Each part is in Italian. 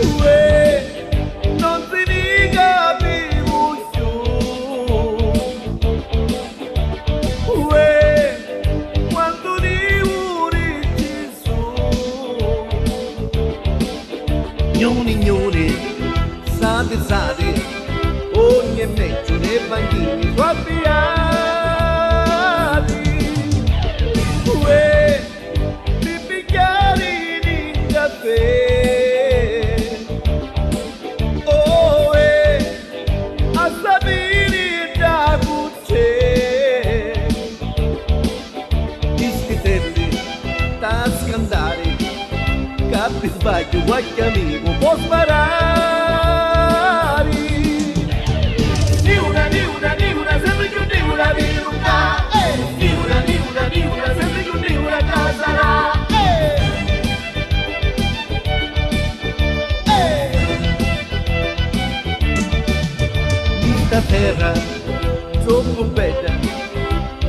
Uè, non si dica più su. Uè, quando ti uri su. Gnoni gnoni, sati sati, ogni mezzo nei banchini suabbiati. Uè, di bicchieri di caffè. Oh, a sapere da cucce. Gli schitelli da scandare, capi sbaglio qualche amico può sparare. Niuna, sempre più niuna viruca. Niuna, sempre più niuna casarà. Questa terra troppo bella,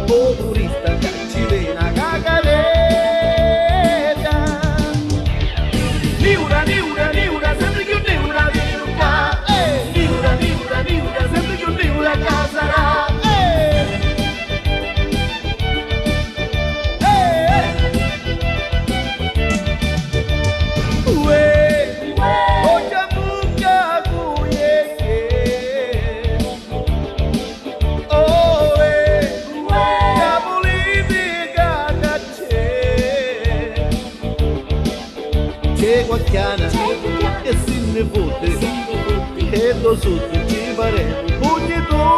o turista che ci viene a cagaretta. Niuna, sempre più niuna viruca. Niuna, sempre più niuna casarà. Uè, o giammucca cuiecche. Oh, la politica che c'è qualchiana e si ne fotte, e lo sotto ci faremo pugni tutti.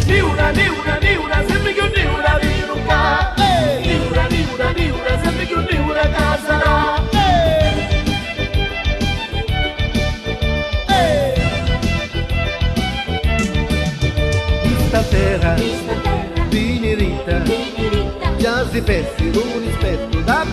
Niuna, sempre più niuna viruca. Niuna, sempre più niuna casarà. Stasera, vieni Rita, già si persi un rispetto da